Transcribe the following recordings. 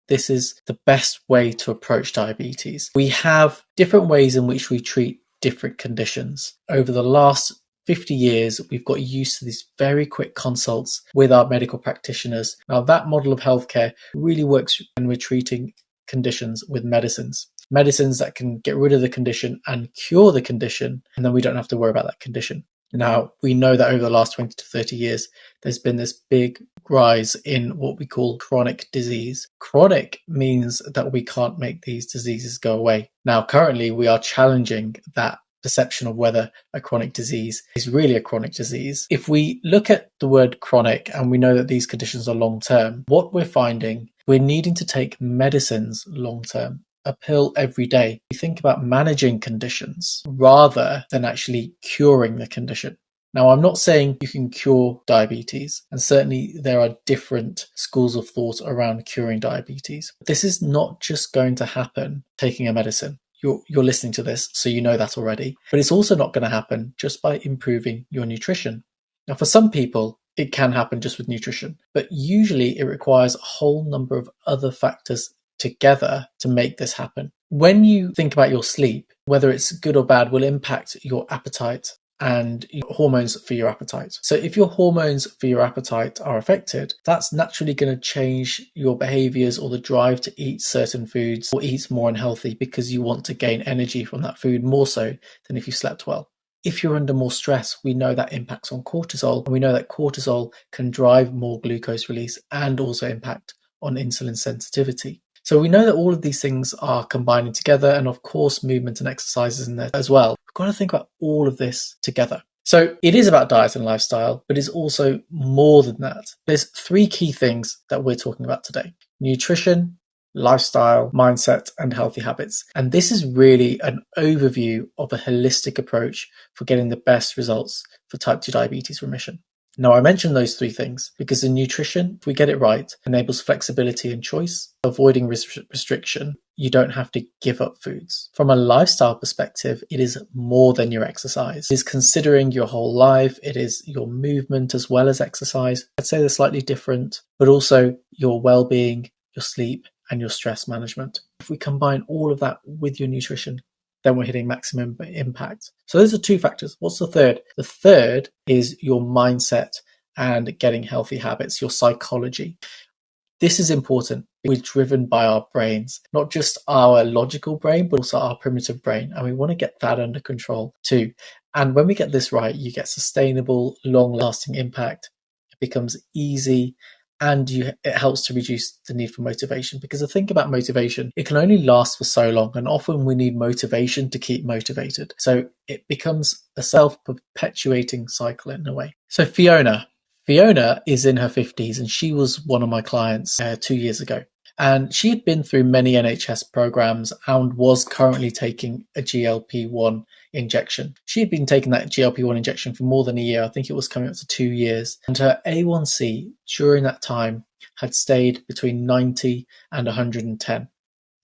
this is the best way to approach diabetes. We have different ways in which we treat different conditions. Over the last 50 years, we've got used to these very quick consults with our medical practitioners. Now, that model of healthcare really works when we're treating conditions with medicines. Medicines that can get rid of the condition and cure the condition, and then we don't have to worry about that condition. Now, we know that over the last 20 to 30 years, there's been this big rise in what we call chronic disease. Chronic means that we can't make these diseases go away. Now, currently, we are challenging that perception of whether a chronic disease is really a chronic disease. If we look at the word chronic and we know that these conditions are long-term, what we're finding, we're needing to take medicines long-term. A pill every day. We think about managing conditions rather than actually curing the condition. Now, I'm not saying you can cure diabetes, and certainly there are different schools of thought around curing diabetes. This is not just going to happen taking a medicine. You're listening to this, so you know that already. But it's also not going to happen just by improving your nutrition. Now, for some people, it can happen just with nutrition, but usually it requires a whole number of other factors together to make this happen. When you think about your sleep, whether it's good or bad, will impact your appetite and your hormones for your appetite. So if your hormones for your appetite are affected, that's naturally going to change your behaviors or the drive to eat certain foods or eat more unhealthy because you want to gain energy from that food more so than if you slept well. If you're under more stress, we know that impacts on cortisol, and we know that cortisol can drive more glucose release and also impact on insulin sensitivity. So we know that all of these things are combining together, and of course movement and exercise is in there as well. We've got to think about all of this together. So it is about diet and lifestyle, but it's also more than that. There's three key things that we're talking about today: nutrition, lifestyle, mindset, and healthy habits. And this is really an overview of a holistic approach for getting the best results for type 2 diabetes remission. Now, I mentioned those three things because the nutrition, if we get it right, enables flexibility and choice, avoiding restriction. You don't have to give up foods. From a lifestyle perspective, it is more than your exercise. It is considering your whole life. It is your movement as well as exercise. I'd say they're slightly different, but also your well-being, your sleep, and your stress management. If we combine all of that with your nutrition, then we're hitting maximum impact. So those are two factors. What's the third? The third is your mindset and getting healthy habits, your psychology. This is important. We're driven by our brains, not just our logical brain, but also our primitive brain. And we want to get that under control too. And when we get this right, you get sustainable, long-lasting impact. It becomes easy, and it helps to reduce the need for motivation. Because the thing about motivation, it can only last for so long, and often we need motivation to keep motivated. So it becomes a self-perpetuating cycle in a way. So Fiona is in her 50s, and she was one of my clients 2 years ago. And she had been through many NHS programs and was currently taking a GLP-1 injection. She had been taking that GLP-1 injection for more than a year. I think it was coming up to 2 years. And her A1c during that time had stayed between 90 and 110.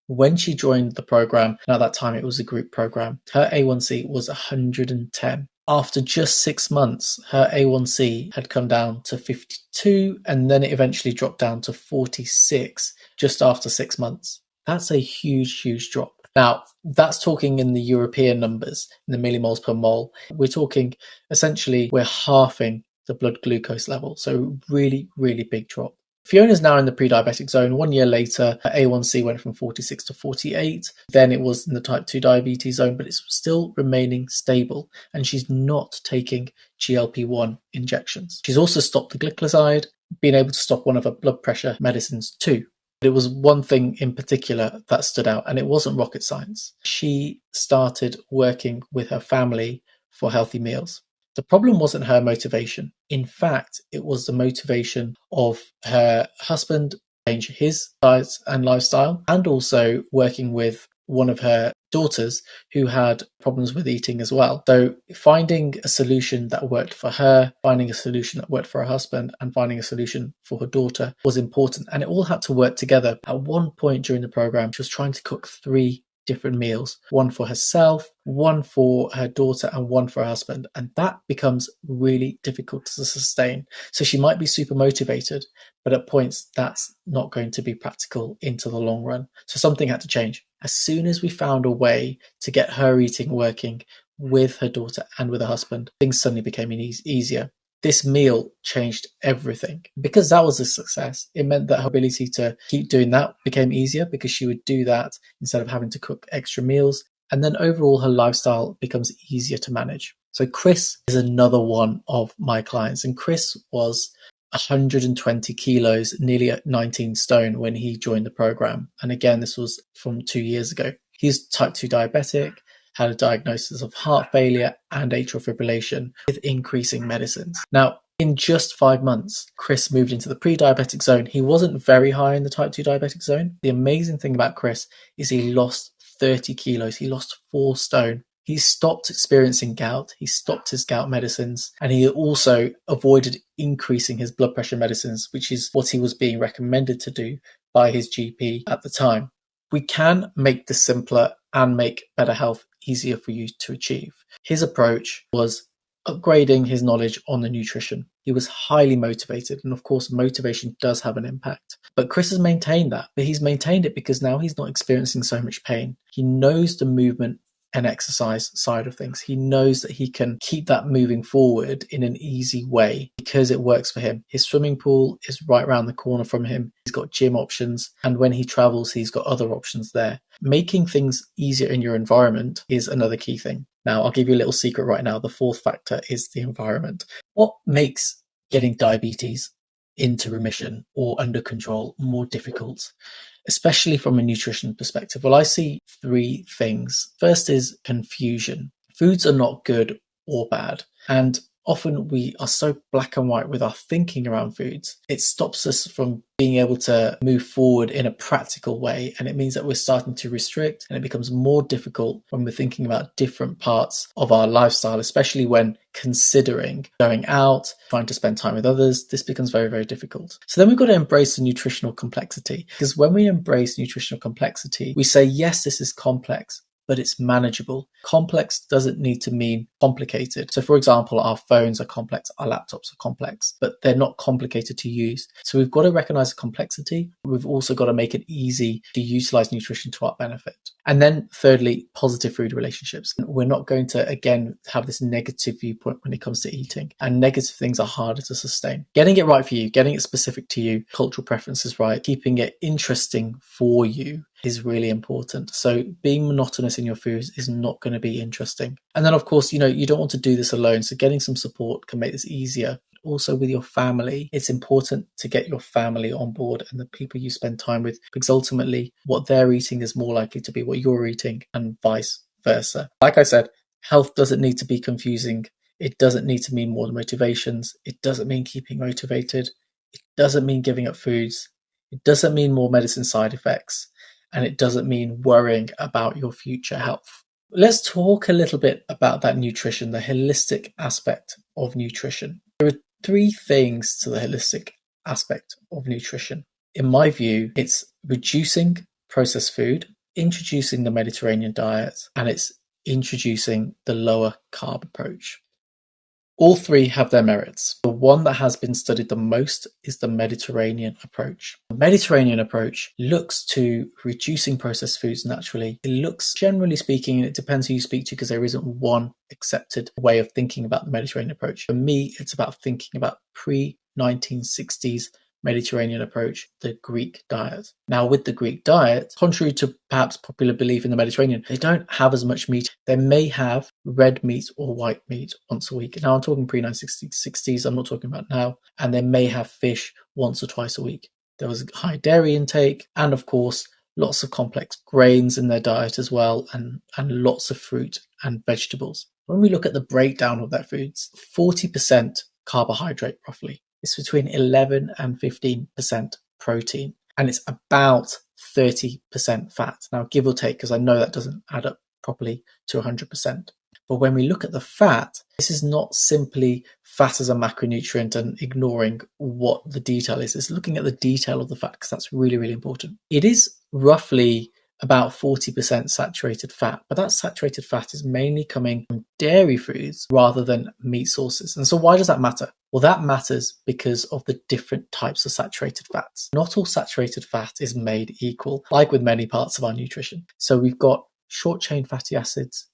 When she joined the program, and at that time it was a group program, her A1c was 110. After just 6 months, her A1c had come down to 52, and then it eventually dropped down to 46 just after 6 months. That's a huge, huge drop. Now, that's talking in the European numbers, in the millimoles per mole. We're talking, essentially, we're halving the blood glucose level. So really, really big drop. Fiona's now in the pre-diabetic zone. 1 year later, her A1c went from 46 to 48. Then it was in the type 2 diabetes zone, but it's still remaining stable. And she's not taking GLP-1 injections. She's also stopped the glycoside, been able to stop one of her blood pressure medicines too. But it was one thing in particular that stood out, and it wasn't rocket science. She started working with her family for healthy meals. The problem wasn't her motivation. In fact, it was the motivation of her husband change his diet and lifestyle, and also working with one of her daughters who had problems with eating as well. So finding a solution that worked for her, finding a solution that worked for her husband, and finding a solution for her daughter was important. And it all had to work together. At one point during the program, she was trying to cook 3 different meals, one for herself, one for her daughter, and one for her husband. And that becomes really difficult to sustain. So she might be super motivated, but at points that's not going to be practical into the long run. So something had to change. As soon as we found a way to get her eating working with her daughter and with her husband, things suddenly became easier. This meal changed everything. Because that was a success, it meant that her ability to keep doing that became easier because she would do that instead of having to cook extra meals. And then overall, her lifestyle becomes easier to manage. So Chris is another one of my clients. And Chris was 120 kilos, nearly at 19 stone when he joined the program. And again, this was from 2 years ago. He's type 2 diabetic, had a diagnosis of heart failure and atrial fibrillation with increasing medicines. Now, in just 5 months, Chris moved into the pre-diabetic zone. He wasn't very high in the type 2 diabetic zone. The amazing thing about Chris is he lost 30 kilos. He lost 4 stone. He stopped experiencing gout. He stopped his gout medicines, and he also avoided increasing his blood pressure medicines, which is what he was being recommended to do by his GP at the time. We can make this simpler and make better health easier for you to achieve. His approach was upgrading his knowledge on the nutrition. He was highly motivated, and of course, motivation does have an impact. But Chris has maintained that, but he's maintained it because now he's not experiencing so much pain. He knows the movement and exercise side of things. He knows that he can keep that moving forward in an easy way because it works for him. His swimming pool is right around the corner from him. He's got gym options, and when he travels, he's got other options there. Making things easier in your environment is another key thing. Now, I'll give you a little secret right now. The fourth factor is the environment. What makes getting diabetes into remission or under control more difficult, especially from a nutrition perspective? Well, I see 3 things. First is confusion. Foods are not good or bad. And often we are so black and white with our thinking around foods. It stops us from being able to move forward in a practical way. And it means that we're starting to restrict, and it becomes more difficult when we're thinking about different parts of our lifestyle, especially when considering going out, trying to spend time with others. This becomes very, very difficult. So then we've got to embrace the nutritional complexity, because when we embrace nutritional complexity, we say, yes, this is complex, but it's manageable. Complex doesn't need to mean complicated. So for example, our phones are complex, our laptops are complex, but they're not complicated to use. So we've got to recognize the complexity. We've also got to make it easy to utilize nutrition to our benefit. And then thirdly, positive food relationships. We're not going to, again, have this negative viewpoint when it comes to eating, and negative things are harder to sustain. Getting it right for you, getting it specific to you, cultural preferences right, keeping it interesting for you is really important. So being monotonous in your foods is not going to be interesting. And then of course, you don't want to do this alone. So getting some support can make this easier. Also with your family, it's important to get your family on board and the people you spend time with, because ultimately what they're eating is more likely to be what you're eating, and vice versa. Like I said, health doesn't need to be confusing. It doesn't need to mean more motivations. It doesn't mean keeping motivated. It doesn't mean giving up foods. It doesn't mean more medicine side effects. And it doesn't mean worrying about your future health. Let's talk a little bit about that nutrition, the holistic aspect of nutrition. There are 3 things to the holistic aspect of nutrition. In my view, it's reducing processed food, introducing the Mediterranean diet, and it's introducing the lower carb approach. All 3 have their merits. The one that has been studied the most is the Mediterranean approach. The Mediterranean approach looks to reducing processed foods naturally. It looks, generally speaking, and it depends who you speak to, because there isn't one accepted way of thinking about the Mediterranean approach. For me, it's about thinking about pre-1960s Mediterranean approach, the Greek diet. Now, with the Greek diet, contrary to perhaps popular belief in the Mediterranean, they don't have as much meat. They may have red meat or white meat once a week. Now, I'm talking pre-1960s, I'm not talking about now. And they may have fish once or twice a week. There was a high dairy intake, and of course, lots of complex grains in their diet as well, and lots of fruit and vegetables. When we look at the breakdown of their foods, 40% carbohydrate roughly. It's between 11 and 15% protein, and it's about 30% fat. Now, give or take, because I know that doesn't add up properly to 100%. But when we look at the fat, this is not simply fat as a macronutrient and ignoring what the detail is. It's looking at the detail of the fat, because that's really, really important. It is roughly about 40% saturated fat, but that saturated fat is mainly coming from dairy foods rather than meat sources. And so why does that matter? Well, that matters because of the different types of saturated fats. Not all saturated fat is made equal, like with many parts of our nutrition. So we've got short chain fatty acids,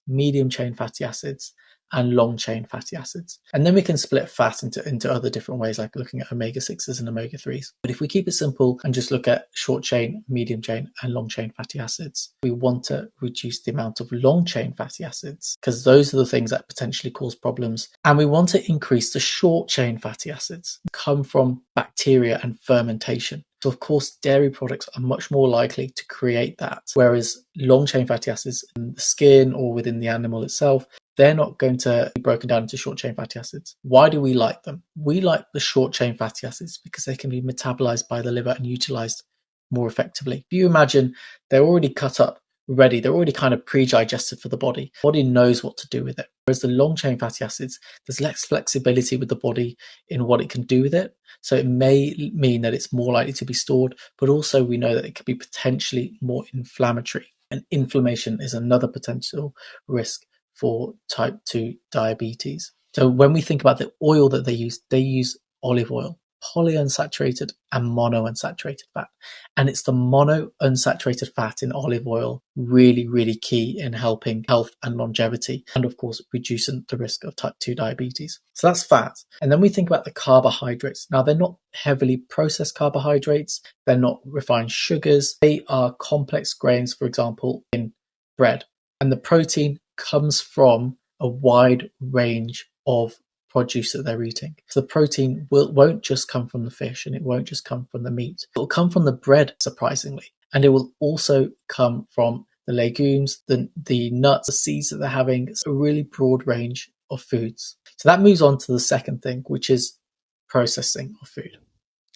medium chain fatty acids, and long chain fatty acids. And then we can split fat into other different ways, like looking at omega-6s and omega-3s. But if we keep it simple and just look at short chain, medium chain, and long chain fatty acids, we want to reduce the amount of long chain fatty acids because those are the things that potentially cause problems. And we want to increase the short chain fatty acids, come from bacteria and fermentation. So of course, dairy products are much more likely to create that, whereas long chain fatty acids in the skin or within the animal itself, they're not going to be broken down into short chain fatty acids. Why do we like them? We like the short chain fatty acids because they can be metabolized by the liver and utilized more effectively. If you imagine they're already cut up, ready, they're already kind of pre-digested for the body. The body knows what to do with it. Whereas the long chain fatty acids, there's less flexibility with the body in what it can do with it. So it may mean that it's more likely to be stored, but also we know that it could be potentially more inflammatory. And inflammation is another potential risk for type 2 diabetes. So when we think about the oil that they use olive oil, polyunsaturated and monounsaturated fat. And it's the monounsaturated fat in olive oil really, really key in helping health and longevity, and of course, reducing the risk of type 2 diabetes. So that's fat. And then we think about the carbohydrates. Now, they're not heavily processed carbohydrates. They're not refined sugars. They are complex grains, for example, in bread. And the protein comes from a wide range of produce that they're eating. So the protein won't just come from the fish and it won't just come from the meat. It will come from the bread, surprisingly. And it will also come from the legumes, the nuts, the seeds that they're having. It's a really broad range of foods. So that moves on to the second thing, which is processing of food.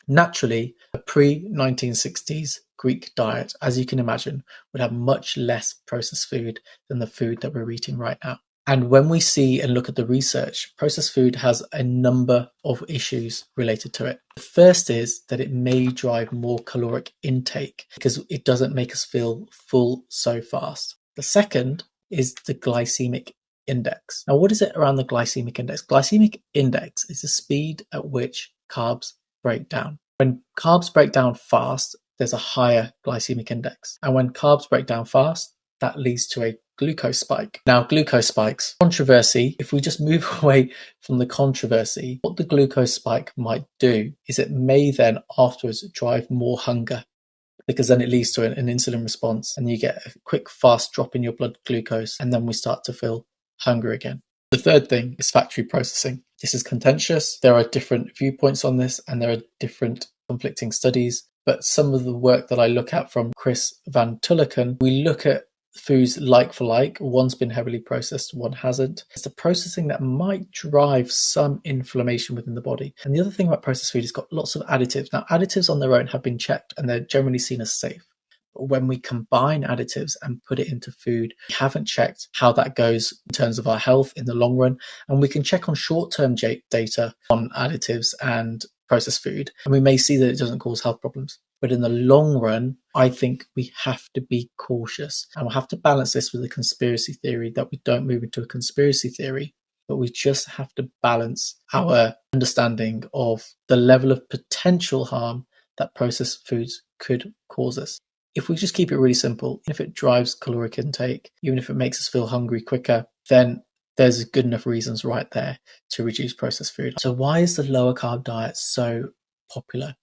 Naturally, a pre-1960s Greek diet, as you can imagine, would have much less processed food than the food that we're eating right now. And when we see and look at the research, processed food has a number of issues related to it. The first is that it may drive more caloric intake because it doesn't make us feel full so fast. The second is the glycemic index. Now, what is it around the glycemic index? Glycemic index is the speed at which carbs break down. When carbs break down fast, there's a higher glycemic index. And when carbs break down fast, that leads to a glucose spike. Now, glucose spikes, controversy, if we just move away from the controversy, what the glucose spike might do is it may then afterwards drive more hunger, because then it leads to an insulin response and you get a quick, fast drop in your blood glucose, and then we start to feel hunger again. The third thing is factory processing. This is contentious. There are different viewpoints on this and there are different conflicting studies, but some of the work that I look at from Chris Van Tulloken, we look at foods like for like. One's been heavily processed, one hasn't. It's the processing that might drive some inflammation within the body. And the other thing about processed food is it's got lots of additives. Now, additives on their own have been checked and they're generally seen as safe. But when we combine additives and put it into food, we haven't checked how that goes in terms of our health in the long run. And we can check on short-term data on additives and processed food, and we may see that it doesn't cause health problems. But in the long run, I think we have to be cautious, and we'll have to balance this with a conspiracy theory, that we don't move into a conspiracy theory, but we just have to balance our understanding of the level of potential harm that processed foods could cause us. If we just keep it really simple, if it drives caloric intake, even if it makes us feel hungry quicker, then there's good enough reasons right there to reduce processed food. So why is the lower carb diet so popular?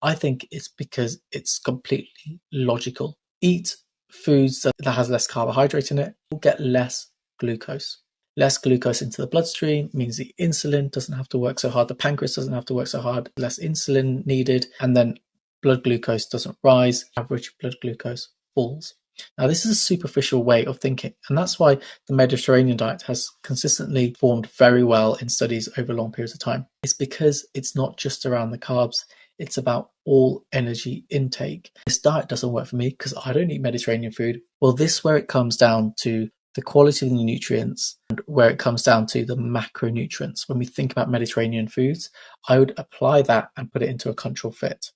I think it's because it's completely logical. Eat foods that has less carbohydrate in it, you'll get less glucose. Less glucose into the bloodstream means the insulin doesn't have to work so hard, the pancreas doesn't have to work so hard, less insulin needed, and then blood glucose doesn't rise, average blood glucose falls. Now, this is a superficial way of thinking, and that's why the Mediterranean diet has consistently performed very well in studies over long periods of time. It's because it's not just around the carbs, it's about all energy intake. This diet doesn't work for me because I don't eat Mediterranean food. Well, this is where it comes down to the quality of the nutrients and where it comes down to the macronutrients. When we think about Mediterranean foods, I would apply that and put it into a control fit.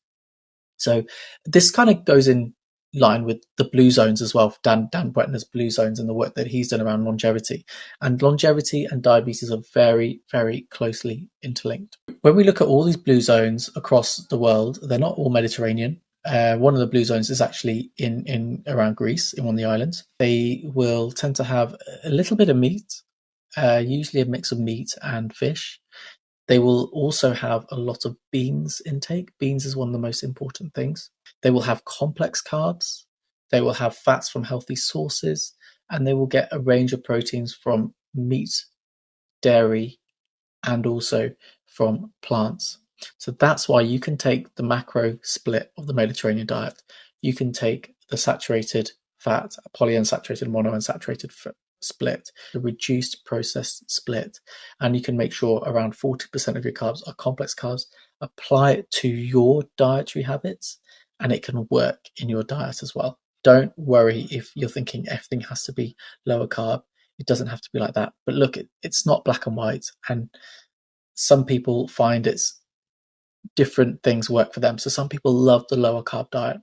So this kind of goes in line with the blue zones as well, Dan Bretner's blue zones and the work that he's done around longevity. And longevity and diabetes are very, very closely interlinked. When we look at all these blue zones across the world, they're not all Mediterranean. One of the blue zones is actually in around Greece, in one of the islands. They will tend to have a little bit of meat, usually a mix of meat and fish. They will also have a lot of beans intake. Beans is one of the most important things. They will have complex carbs. They will have fats from healthy sources, and they will get a range of proteins from meat, dairy, and also from plants. So that's why you can take the macro split of the Mediterranean diet. You can take the saturated fat, polyunsaturated, monounsaturated split, the reduced processed split, and you can make sure around 40% of your carbs are complex carbs. Apply it to your dietary habits, and it can work in your diet as well. Don't worry if you're thinking everything has to be lower carb. It doesn't have to be like that. But look, it's not black and white, and some people find it's different things work for them. So some people love the lower carb diet.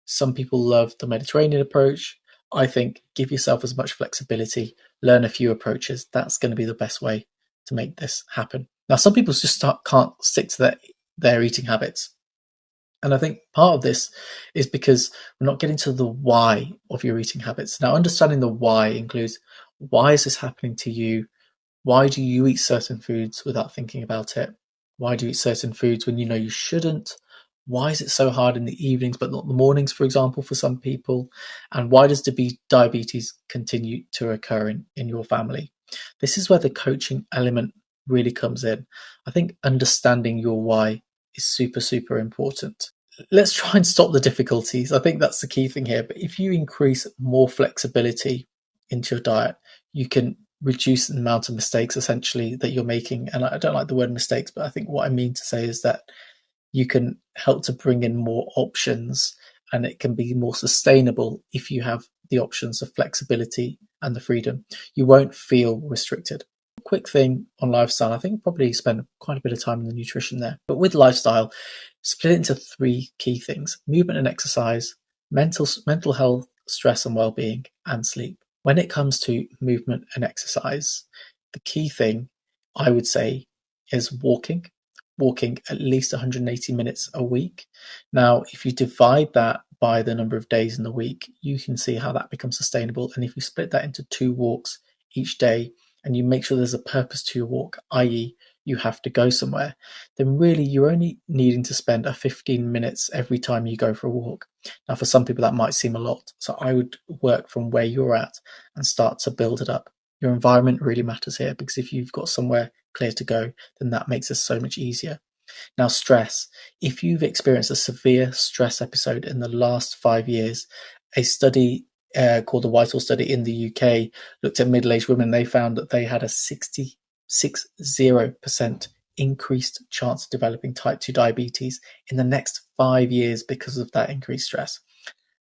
Some people love the Mediterranean approach. I think give yourself as much flexibility, learn a few approaches. That's going to be the best way to make this happen. Now, some people just can't stick to their eating habits. And I think part of this is because we're not getting to the why of your eating habits. Now, understanding the why includes, why is this happening to you? Why do you eat certain foods without thinking about it? Why do you eat certain foods when you know you shouldn't? Why is it so hard in the evenings but not the mornings, for example, for some people? And why does diabetes continue to occur in your family? This is where the coaching element really comes in. I think understanding your why is super, super important. Let's try and stop the difficulties. I think that's the key thing here. But if you increase more flexibility into your diet, you can reduce the amount of mistakes essentially that you're making. And I don't like the word mistakes, but I think what I mean to say is that you can help to bring in more options, and it can be more sustainable if you have the options of flexibility and the freedom. You won't feel restricted. Quick thing on lifestyle, I think probably spend quite a bit of time in the nutrition there. But with lifestyle, split it into three key things: movement and exercise, mental health, stress and well-being, and sleep. When it comes to movement and exercise, the key thing I would say is walking at least 180 minutes a week. Now, if you divide that by the number of days in the week, you can see how that becomes sustainable. And if you split that into 2 walks each day, and you make sure there's a purpose to your walk, i.e. you have to go somewhere, then really you're only needing to spend 15 minutes every time you go for a walk. Now, for some people that might seem a lot. So I would work from where you're at and start to build it up. Your environment really matters here, because if you've got somewhere clear to go, then that makes it so much easier. Now, stress. If you've experienced a severe stress episode in the last 5 years, a study called the Whitehall study in the UK looked at middle-aged women. They found that they had a 60% increased chance of developing type 2 diabetes in the next 5 years because of that increased stress.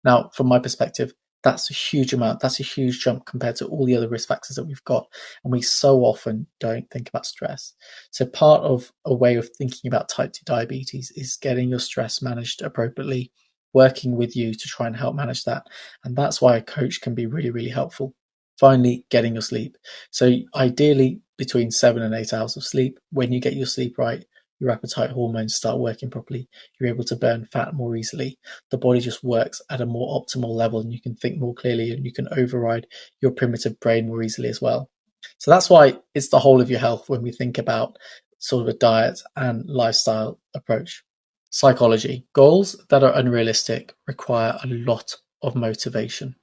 Now, from my perspective, that's a huge amount. That's a huge jump compared to all the other risk factors that we've got. And we so often don't think about stress. So part of a way of thinking about type 2 diabetes is getting your stress managed appropriately, working with you to try and help manage that. And that's why a coach can be really, really helpful. Finally, getting your sleep. So ideally between 7 and 8 hours of sleep. When you get your sleep right, your appetite hormones start working properly. You're able to burn fat more easily. The body just works at a more optimal level, and you can think more clearly, and you can override your primitive brain more easily as well. So that's why it's the whole of your health when we think about sort of a diet and lifestyle approach. Psychology. Goals that are unrealistic require a lot of motivation.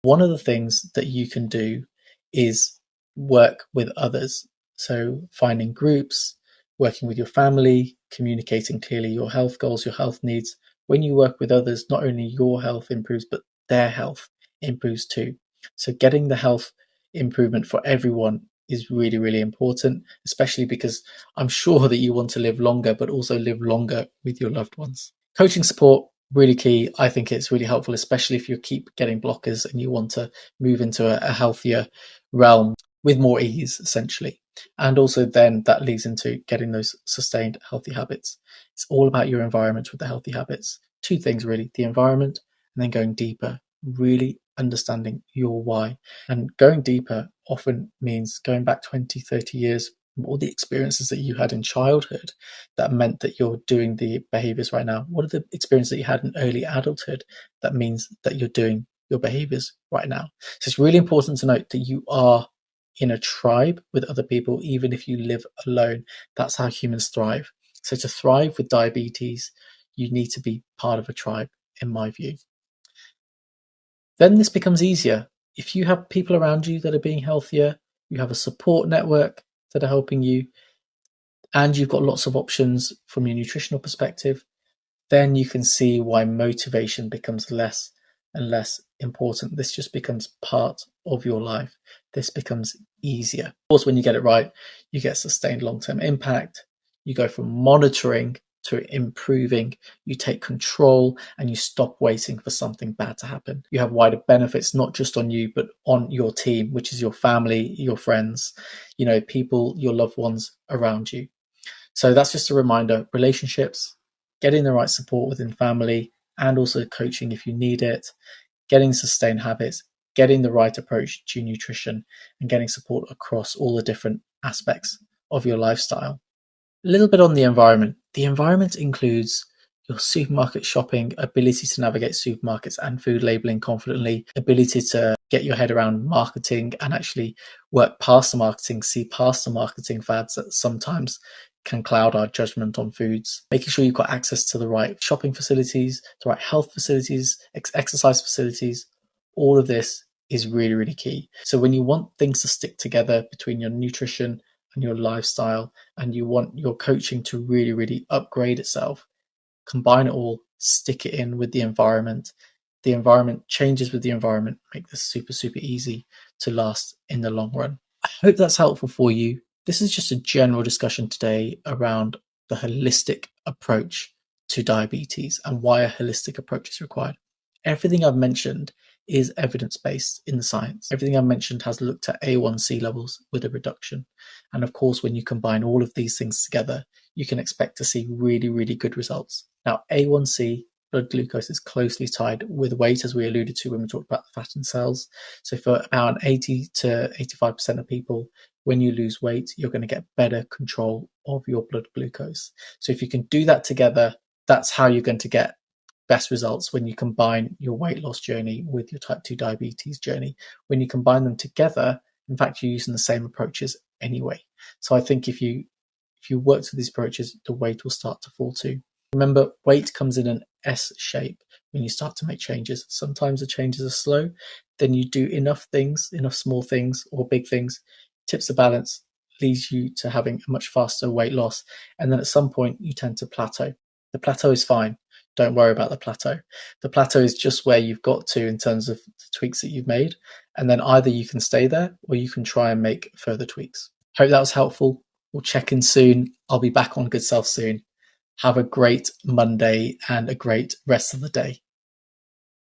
One of the things that you can do is work with others. So finding groups, working with your family, communicating clearly your health goals, your health needs. When you work with others, not only your health improves, but their health improves too. So getting the health improvement for everyone is really, really important, especially because I'm sure that you want to live longer, but also live longer with your loved ones. Coaching support, really key. I think it's really helpful, especially if you keep getting blockers and you want to move into a healthier realm with more ease, essentially. And also then that leads into getting those sustained healthy habits. It's all about your environment with the healthy habits. 2 things really, the environment and then going deeper, really understanding your why. And going deeper often means going back 20, 30 years, all the experiences that you had in childhood that meant that you're doing the behaviors right now. What are the experiences that you had in early adulthood that means that you're doing your behaviors right now? So it's really important to note that you are in a tribe with other people, even if you live alone. That's how humans thrive. So to thrive with diabetes, you need to be part of a tribe, in my view. Then this becomes easier. If you have people around you that are being healthier, you have a support network that are helping you, and you've got lots of options from your nutritional perspective, then you can see why motivation becomes less and less important. This just becomes part of your life. This becomes easier. Of course, when you get it right, you get sustained long-term impact. You go from monitoring to improving. You take control and you stop waiting for something bad to happen. You have wider benefits, not just on you, but on your team, which is your family, your friends, people, your loved ones around you. So that's just a reminder, relationships, getting the right support within family, and also coaching if you need it, getting sustained habits, getting the right approach to nutrition, and getting support across all the different aspects of your lifestyle. A little bit on the environment. The environment includes your supermarket shopping, ability to navigate supermarkets and food labeling confidently, ability to get your head around marketing and actually work past the marketing, see past the marketing fads that sometimes can cloud our judgment on foods, making sure you've got access to the right shopping facilities, the right health facilities, exercise facilities. All of this is really, really key. So when you want things to stick together between your nutrition and your lifestyle, and you want your coaching to really, really upgrade itself, combine it all, stick it in with the environment. The environment changes with the environment, make this super, super easy to last in the long run. I hope that's helpful for you. This is just a general discussion today around the holistic approach to diabetes and why a holistic approach is required. Everything I've mentioned is evidence-based in the science. Everything I've mentioned has looked at A1C levels with a reduction. And of course, when you combine all of these things together, you can expect to see really, really good results. Now, A1C, blood glucose, is closely tied with weight, as we alluded to when we talked about the fat in cells. So for about 80 to 85% of people, when you lose weight, you're going to get better control of your blood glucose. So if you can do that together, that's how you're going to get best results when you combine your weight loss journey with your type 2 diabetes journey. When you combine them together, in fact, you're using the same approaches anyway. So I think if you work with these approaches, the weight will start to fall too. Remember, weight comes in an S shape when you start to make changes. Sometimes the changes are slow. Then you do enough things, enough small things or big things, tips the balance, leads you to having a much faster weight loss. And then at some point, you tend to plateau. The plateau is fine. Don't worry about the plateau. The plateau is just where you've got to in terms of the tweaks that you've made. And then either you can stay there or you can try and make further tweaks. Hope that was helpful. We'll check in soon. I'll be back on Good Self soon. Have a great Monday and a great rest of the day.